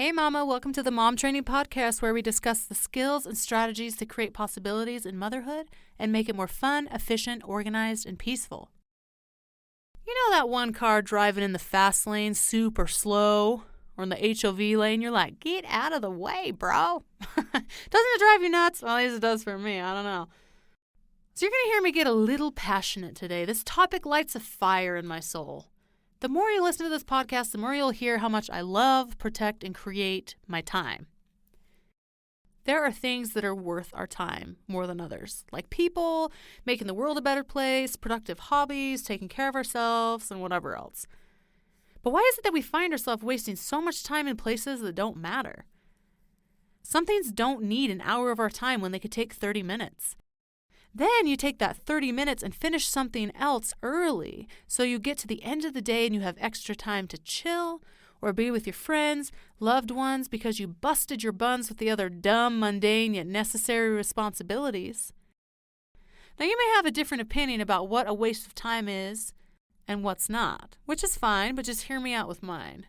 Hey Mama, welcome to the Mom Training Podcast where we discuss the skills and strategies to create possibilities in motherhood and make it more fun, efficient, organized, and peaceful. You know that one car driving in the fast lane super slow or in the HOV lane? You're like, get out of the way, bro. Doesn't it drive you nuts? Well, at least it does for me. I don't know. So you're going to hear me get a little passionate today. This topic lights a fire in my soul. The more you listen to this podcast, the more you'll hear how much I love, protect, and create my time. There are things that are worth our time more than others, like people, making the world a better place, productive hobbies, taking care of ourselves, and whatever else. But why is it that we find ourselves wasting so much time in places that don't matter? Some things don't need an hour of our time when they could take 30 minutes. Then you take that 30 minutes and finish something else early so you get to the end of the day and you have extra time to chill or be with your friends, loved ones, because you busted your buns with the other dumb, mundane, yet necessary responsibilities. Now, you may have a different opinion about what a waste of time is and what's not, which is fine, but just hear me out with mine.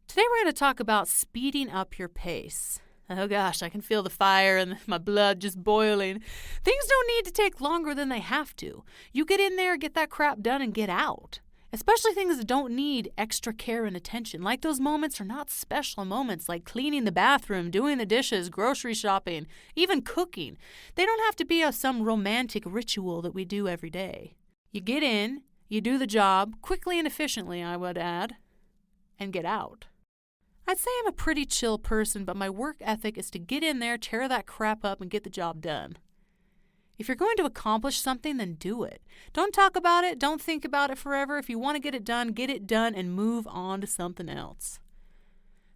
Today we're going to talk about speeding up your pace. Oh gosh, I can feel the fire and my blood just boiling. Things don't need to take longer than they have to. You get in there, get that crap done, and get out. Especially things that don't need extra care and attention. Like those moments are not special moments, like cleaning the bathroom, doing the dishes, grocery shopping, even cooking. They don't have to be some romantic ritual that we do every day. You get in, you do the job, quickly and efficiently, I would add, and get out. I'd say I'm a pretty chill person, but my work ethic is to get in there, tear that crap up, and get the job done. If you're going to accomplish something, then do it. Don't talk about it. Don't think about it forever. If you want to get it done, and move on to something else.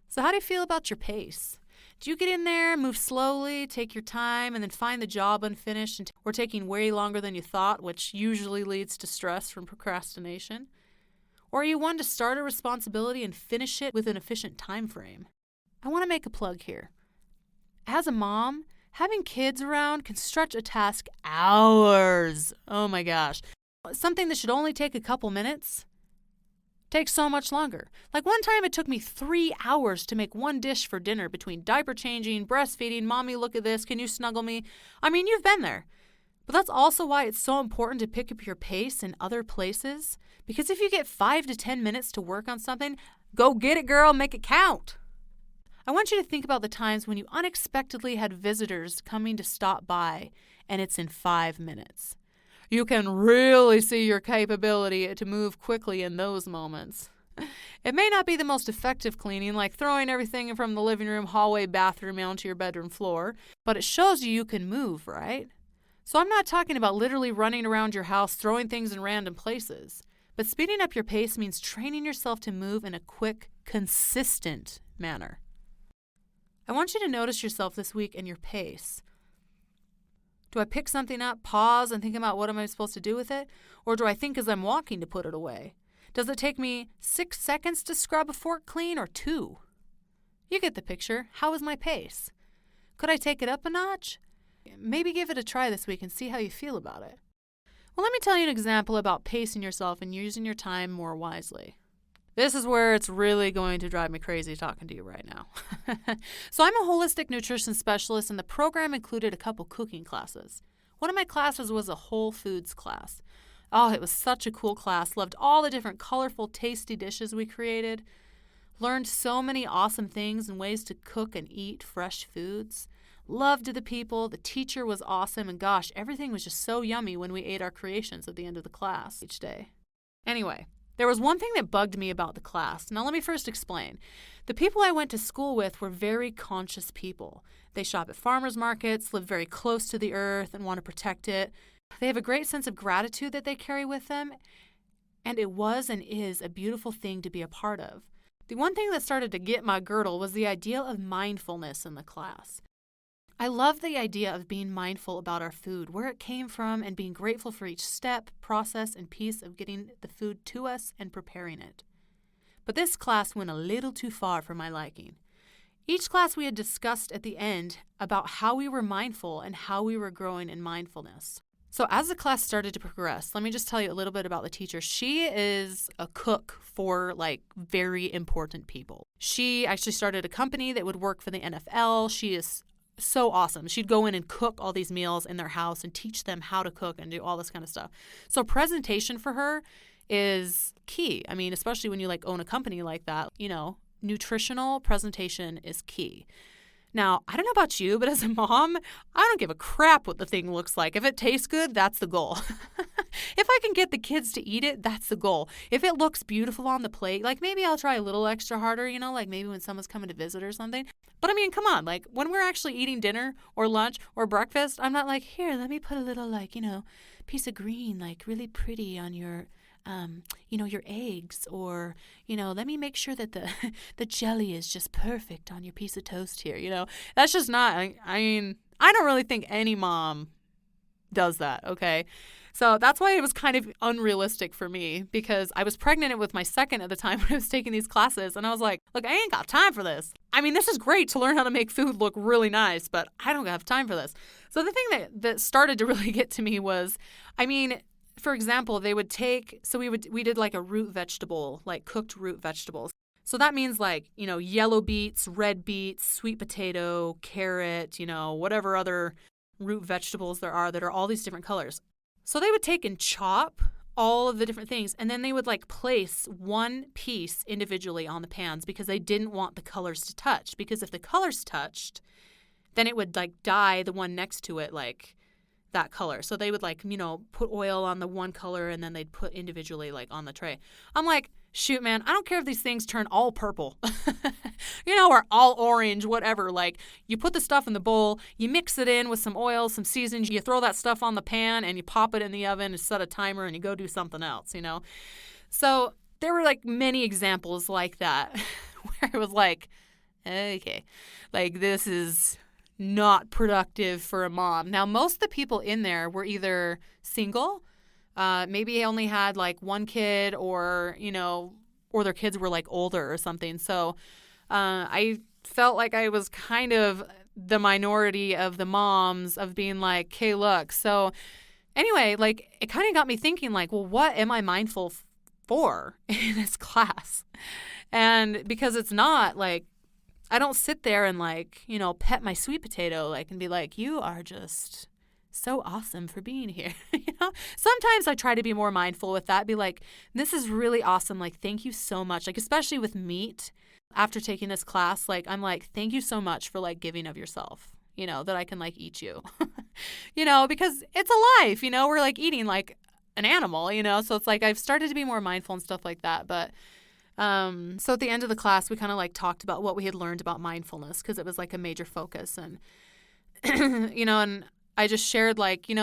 So how do you feel about your pace? Do you get in there, move slowly, take your time, and then find the job unfinished or taking way longer than you thought, which usually leads to stress from procrastination? Or are you one to start a responsibility and finish it with an efficient time frame? I want to make a plug here. As a mom, having kids around can stretch a task hours. Oh my gosh. Something that should only take a couple minutes takes so much longer. Like one time it took me 3 hours to make one dish for dinner between diaper changing, breastfeeding, mommy, look at this, can you snuggle me? I mean, you've been there. But that's also why it's so important to pick up your pace in other places. Because if you get 5 to 10 minutes to work on something, go get it, girl, make it count. I want you to think about the times when you unexpectedly had visitors coming to stop by and it's in 5 minutes. You can really see your capability to move quickly in those moments. It may not be the most effective cleaning, like throwing everything from the living room, hallway, bathroom onto your bedroom floor, but it shows you can move, right? So I'm not talking about literally running around your house, throwing things in random places. But speeding up your pace means training yourself to move in a quick, consistent manner. I want you to notice yourself this week and your pace. Do I pick something up, pause, and think about what am I supposed to do with it? Or do I think as I'm walking to put it away? Does it take me 6 seconds to scrub a fork clean or 2? You get the picture. How is my pace? Could I take it up a notch? Maybe give it a try this week and see how you feel about it. Well, let me tell you an example about pacing yourself and using your time more wisely. This is where it's really going to drive me crazy talking to you right now. So I'm a holistic nutrition specialist, and the program included a couple cooking classes. One of my classes was a whole foods class. Oh, it was such a cool class. Loved all the different colorful, tasty dishes we created. Learned so many awesome things and ways to cook and eat fresh foods. Loved the people, the teacher was awesome, and gosh, everything was just so yummy when we ate our creations at the end of the class each day. Anyway, there was one thing that bugged me about the class. Now let me first explain. The people I went to school with were very conscious people. They shop at farmers markets, live very close to the earth, and want to protect it. They have a great sense of gratitude that they carry with them, and it was and is a beautiful thing to be a part of. The one thing that started to get my girdle was the idea of mindfulness in the class. I love the idea of being mindful about our food, where it came from, and being grateful for each step, process, and piece of getting the food to us and preparing it. But this class went a little too far for my liking. Each class we had discussed at the end about how we were mindful and how we were growing in mindfulness. So as the class started to progress, let me just tell you a little bit about the teacher. She is a cook for like very important people. She actually started a company that would work for the NFL. She is so awesome. She'd go in and cook all these meals in their house and teach them how to cook and do all this kind of stuff. So presentation for her is key. I mean, especially when you like own a company like that, nutritional presentation is key. Now, I don't know about you, but as a mom, I don't give a crap what the thing looks like. If it tastes good, that's the goal. If I can get the kids to eat it, that's the goal. If it looks beautiful on the plate, like maybe I'll try a little extra harder, like maybe when someone's coming to visit or something. But I mean, come on, like when we're actually eating dinner or lunch or breakfast, I'm not like, here, let me put a little piece of green, like really pretty on your your eggs, or, let me make sure that the jelly is just perfect on your piece of toast here, That's just not, I mean, I don't really think any mom does that, okay? So that's why it was kind of unrealistic for me, because I was pregnant with my second at the time when I was taking these classes, and I was like, look, I ain't got time for this. I mean, this is great to learn how to make food look really nice, but I don't have time for this. So the thing that started to really get to me was, for example, they would take, we did like a root vegetable, like cooked root vegetables. So that means like, yellow beets, red beets, sweet potato, carrot, whatever other root vegetables there are that are all these different colors. So they would take and chop all of the different things, and then they would like place one piece individually on the pans because they didn't want the colors to touch. Because if the colors touched, then it would like dye the one next to it like that color. So they would like, put oil on the one color and then they'd put individually like on the tray. I'm like, shoot, man, I don't care if these things turn all purple, or all orange, whatever. Like you put the stuff in the bowl, you mix it in with some oil, some seasonings, you throw that stuff on the pan and you pop it in the oven and set a timer and you go do something else, So there were like many examples like that where it was like, okay, like this is not productive for a mom. Now, most of the people in there were either single, maybe only had like one kid, or their kids were like older or something. So I felt like I was kind of the minority of the moms of being like, hey, look. So anyway, like it kind of got me thinking like, well, what am I mindful for in this class? And because it's not like, I don't sit there and like, pet my sweet potato like and be like, you are just so awesome for being here. Sometimes I try to be more mindful with that, be like, this is really awesome. Like, thank you so much. Like, especially with meat after taking this class, like, I'm like, thank you so much for like giving of yourself, that I can like eat you, because it's a life, we're like eating like an animal, so it's like I've started to be more mindful and stuff like that. But so at the end of the class, we kind of like talked about what we had learned about mindfulness because it was like a major focus. And, and I just shared like, this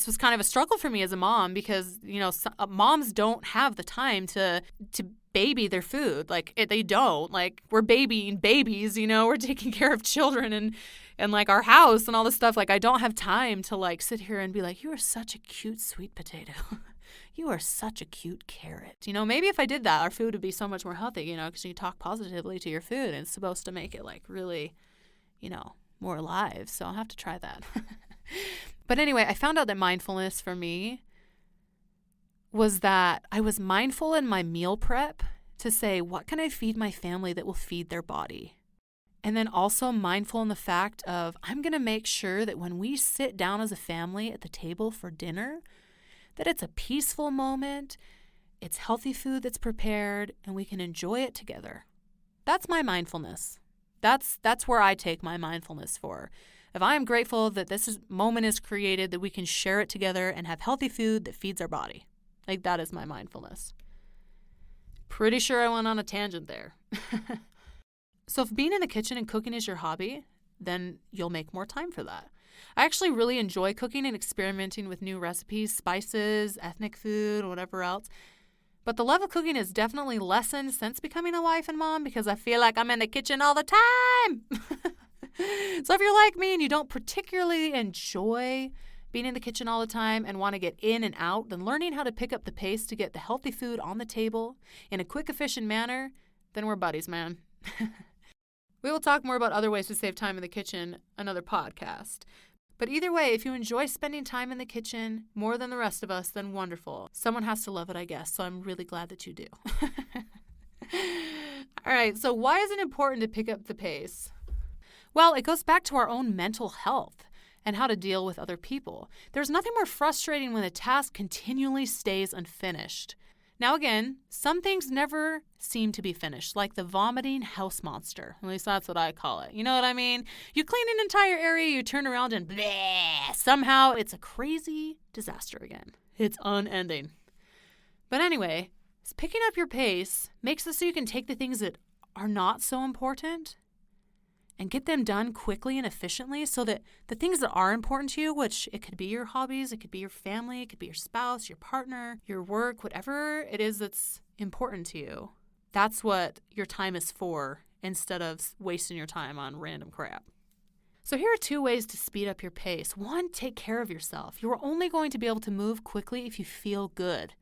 was kind of a struggle for me as a mom because, moms don't have the time to baby their food. Like they don't. Like we're babying babies, we're taking care of children and like our house and all this stuff. Like I don't have time to like sit here and be like, you are such a cute sweet potato. You are such a cute carrot. Maybe if I did that, our food would be so much more healthy, because you talk positively to your food and it's supposed to make it like really, more alive. So I'll have to try that. But anyway, I found out that mindfulness for me was that I was mindful in my meal prep to say, what can I feed my family that will feed their body? And then also mindful in the fact of I'm going to make sure that when we sit down as a family at the table for dinner, that it's a peaceful moment, it's healthy food that's prepared, and we can enjoy it together. That's my mindfulness. That's where I take my mindfulness for. If I am grateful that moment is created, that we can share it together and have healthy food that feeds our body. Like that is my mindfulness. Pretty sure I went on a tangent there. So if being in the kitchen and cooking is your hobby, then you'll make more time for that. I actually really enjoy cooking and experimenting with new recipes, spices, ethnic food, whatever else. But the love of cooking has definitely lessened since becoming a wife and mom because I feel like I'm in the kitchen all the time. So if you're like me and you don't particularly enjoy being in the kitchen all the time and want to get in and out, then learning how to pick up the pace to get the healthy food on the table in a quick, efficient manner, then we're buddies, man. We will talk more about other ways to save time in the kitchen, another podcast. But either way, if you enjoy spending time in the kitchen more than the rest of us, then wonderful. Someone has to love it, I guess, so I'm really glad that you do. All right, so why is it important to pick up the pace? Well, it goes back to our own mental health and how to deal with other people. There's nothing more frustrating when a task continually stays unfinished. Now again, some things never seem to be finished, like the vomiting house monster. At least that's what I call it. You know what I mean? You clean an entire area, you turn around and bleh, somehow it's a crazy disaster again. It's unending. But anyway, picking up your pace makes it so you can take the things that are not so important and get them done quickly and efficiently so that the things that are important to you, which it could be your hobbies, it could be your family, it could be your spouse, your partner, your work, whatever it is that's important to you, that's what your time is for instead of wasting your time on random crap. So here are 2 ways to speed up your pace. 1, take care of yourself. You are only going to be able to move quickly if you feel good.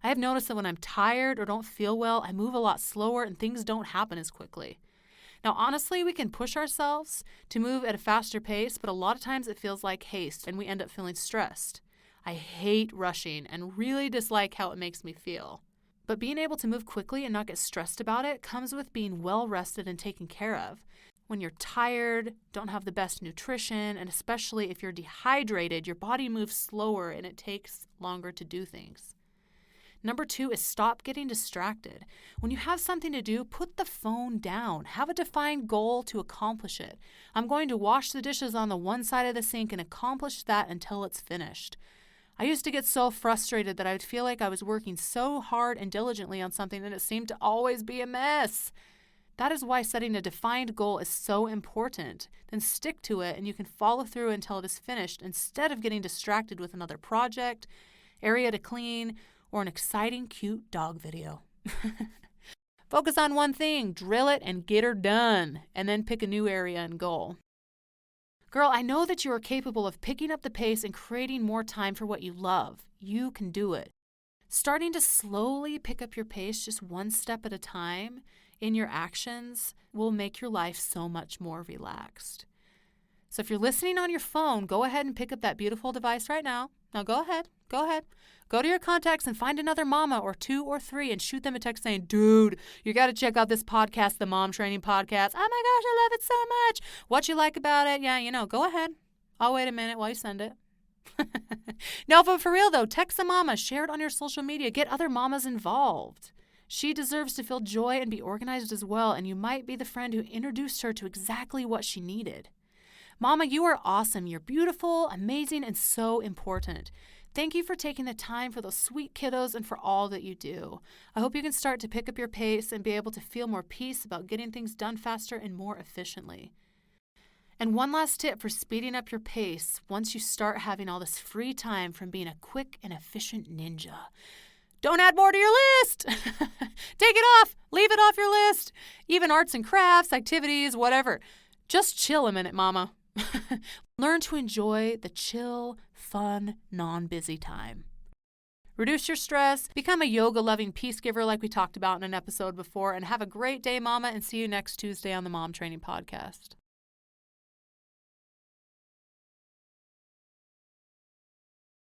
I have noticed that when I'm tired or don't feel well, I move a lot slower and things don't happen as quickly. Now, honestly, we can push ourselves to move at a faster pace, but a lot of times it feels like haste and we end up feeling stressed. I hate rushing and really dislike how it makes me feel. But being able to move quickly and not get stressed about it comes with being well rested and taken care of. When you're tired, don't have the best nutrition, and especially if you're dehydrated, your body moves slower and it takes longer to do things. Number 2 is stop getting distracted. When you have something to do, put the phone down. Have a defined goal to accomplish it. I'm going to wash the dishes on the one side of the sink and accomplish that until it's finished. I used to get so frustrated that I would feel like I was working so hard and diligently on something and it seemed to always be a mess. That is why setting a defined goal is so important. Then stick to it and you can follow through until it is finished instead of getting distracted with another project, area to clean, or an exciting, cute dog video. Focus on one thing, drill it, and get her done, and then pick a new area and goal. Girl, I know that you are capable of picking up the pace and creating more time for what you love. You can do it. Starting to slowly pick up your pace just one step at a time in your actions will make your life so much more relaxed. So if you're listening on your phone, go ahead and pick up that beautiful device right now. Now go ahead. Go to your contacts and find another mama or 2 or 3 and shoot them a text saying, dude, you got to check out this podcast, the Mom Training Podcast. Oh my gosh, I love it so much. What you like about it? Yeah, go ahead. I'll wait a minute while you send it. No, but for real though, text a mama, share it on your social media, get other mamas involved. She deserves to feel joy and be organized as well, and you might be the friend who introduced her to exactly what she needed. Mama, you are awesome. You're beautiful, amazing, and so important. Thank you for taking the time for those sweet kiddos and for all that you do. I hope you can start to pick up your pace and be able to feel more peace about getting things done faster and more efficiently. And one last tip for speeding up your pace once you start having all this free time from being a quick and efficient ninja. Don't add more to your list. Take it off. Leave it off your list. Even arts and crafts, activities, whatever. Just chill a minute, mama. Learn to enjoy the chill, fun, non-busy time. Reduce your stress, become a yoga-loving peace giver like we talked about in an episode before, and have a great day, mama, and see you next Tuesday on the Mom Training Podcast.